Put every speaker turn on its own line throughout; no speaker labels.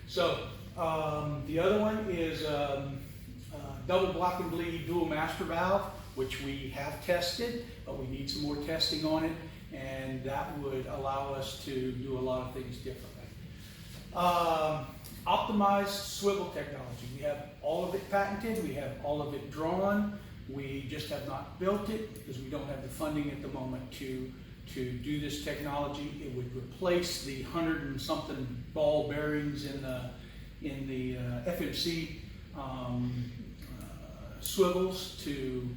So the other one is double block and bleed dual master valve, which we have tested, but we need some more testing on it, and that would allow us to do a lot of things differently. Optimized swivel technology. We have all of it patented, we have all of it drawn. We just have not built it because we don't have the funding at the moment to do this technology. It would replace the 100 and something ball bearings in the FMC swivels to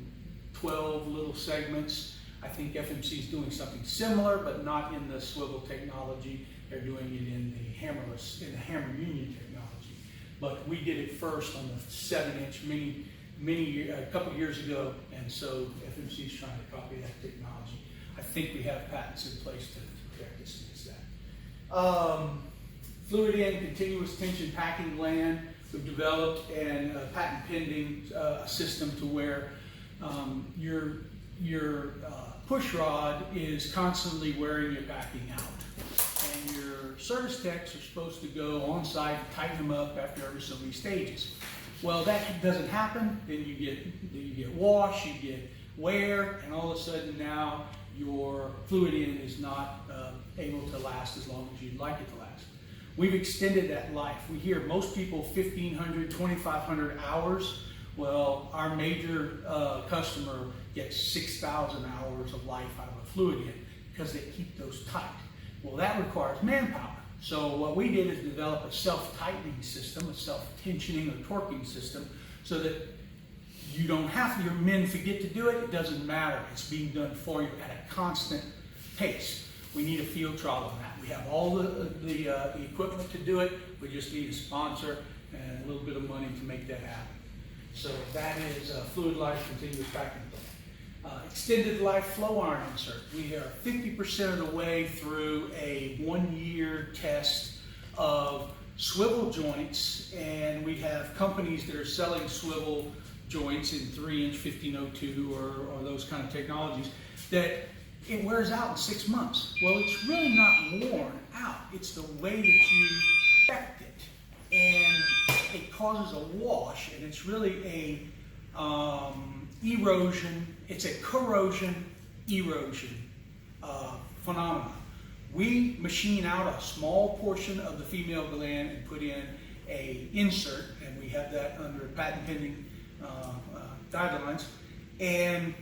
12 little segments. I think FMC is doing something similar, but not in the swivel technology. They're doing it in the hammerless, in the hammer union technology. But we did it first on the 7-inch a couple years ago, and so FMC is trying to copy that technology. I think we have patents in place to protect us against that. Fluid in continuous tension packing gland. We've developed a patent pending system to where your push rod is constantly wearing your packing out. And your service techs are supposed to go on site and tighten them up after every so many stages. Well, that doesn't happen. Then you get wash, you get wear, and all of a sudden now your fluid in is not able to last as long as you'd like it to last. We've extended that life. We hear most people 1,500, 2,500 hours. Well, our major customer gets 6,000 hours of life out of a fluid in because they keep those tight. Well, that requires manpower. So what we did is develop a self-tightening system, a self-tensioning or torquing system, so that you don't have to, your men forget to do it, it doesn't matter. It's being done for you at a constant pace. We need a field trial on that. We have all the equipment to do it. We just need a sponsor and a little bit of money to make that happen. So that is Fluid Life Continuous Packing. Extended life flow iron insert. We are 50% of the way through a 1-year test of swivel joints, and we have companies that are selling swivel joints in 3-inch 1502 or those kind of technologies that it wears out in 6 months. Well, it's really not worn out. It's the way that you affect it, and it causes a wash, and it's really a erosion. It's a corrosion erosion phenomenon. We machine out a small portion of the female gland and put in a insert, and we have that under patent pending guidelines, and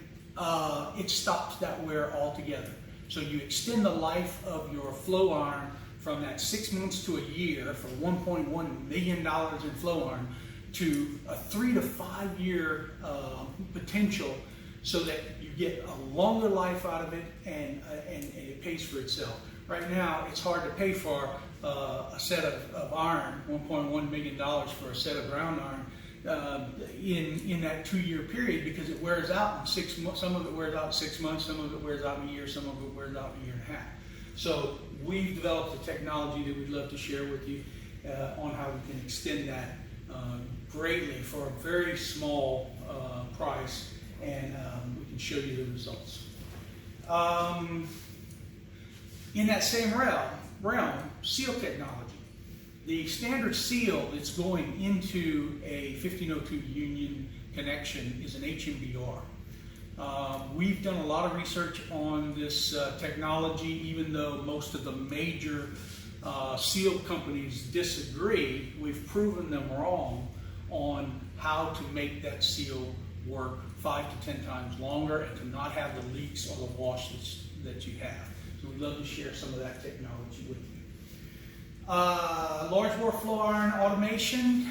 it stops that wear altogether. So you extend the life of your flow iron from that 6 months to a year for $1.1 million in flow iron to a 3 to 5 year potential, so that you get a longer life out of it and it pays for itself. Right now, it's hard to pay for a set of iron, $1.1 million for a set of ground iron in that 2-year period, because it wears out in 6 months. Some of it wears out in 6 months, some of it wears out in a year, some of it wears out in a year and a half. So we've developed a technology that we'd love to share with you on how we can extend that greatly for a very small price, and we can show you the results. In that same realm, seal technology. The standard seal that's going into a 1502 union connection is an HMBR. We've done a lot of research on this technology, even though most of the major seal companies disagree. We've proven them wrong on how to make that seal work 5 to 10 times longer and to not have the leaks or the wash that you have. So we'd love to share some of that technology with you. Large bore flow iron automation.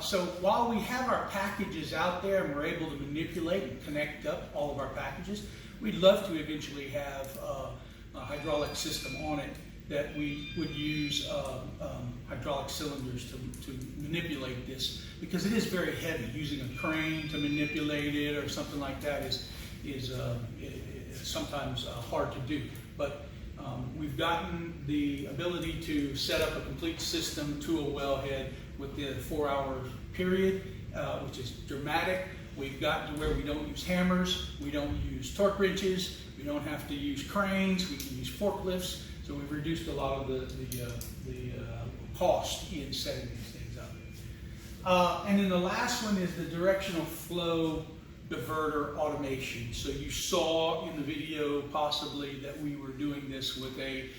So while we have our packages out there and we're able to manipulate and connect up all of our packages, we'd love to eventually have a hydraulic system on it that we would use hydraulic cylinders to manipulate this, because it is very heavy. Using a crane to manipulate it or something like that is sometimes hard to do. But we've gotten the ability to set up a complete system to a wellhead within a 4-hour period, which is dramatic. We've gotten to where we don't use hammers, we don't use torque wrenches, we don't have to use cranes, we can use forklifts. So we've reduced a lot of the cost in setting these things up. And then the last one is the directional flow diverter automation. So you saw in the video possibly that we were doing this with a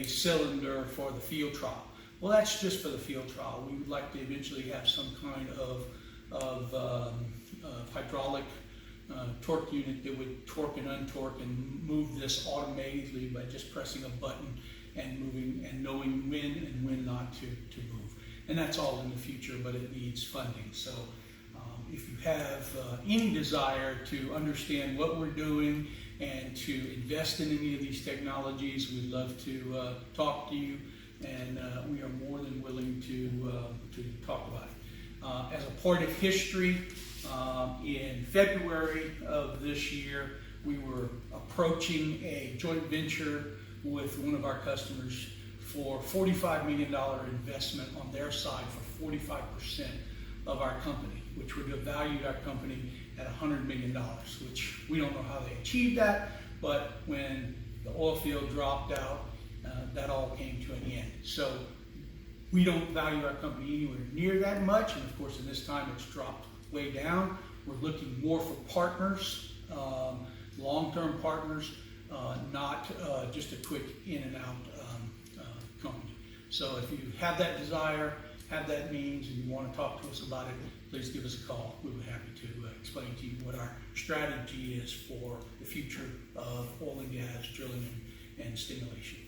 cylinder for the field trial. Well, that's just for the field trial. We would like to eventually have some kind of hydraulic torque unit that would torque and untorque and move this automatically by just pressing a button and moving and knowing when and when not to move. And that's all in the future, but it needs funding. So if you have any desire to understand what we're doing and to invest in any of these technologies, we'd love to talk to you, and we are more than willing to talk about it. As a part of history, in February of this year, we were approaching a joint venture with one of our customers for $45 million investment on their side for 45% of our company, which would have valued our company at $100 million, which we don't know how they achieved that, but when the oil field dropped out, that all came to an end. So we don't value our company anywhere near that much, and of course in this time it's dropped way down. We're looking more for partners, long-term partners, not just a quick in and out company. So if you have that desire, have that means, and you want to talk to us about it, please give us a call. We'll be happy to explain to you what our strategy is for the future of oil and gas drilling and stimulation.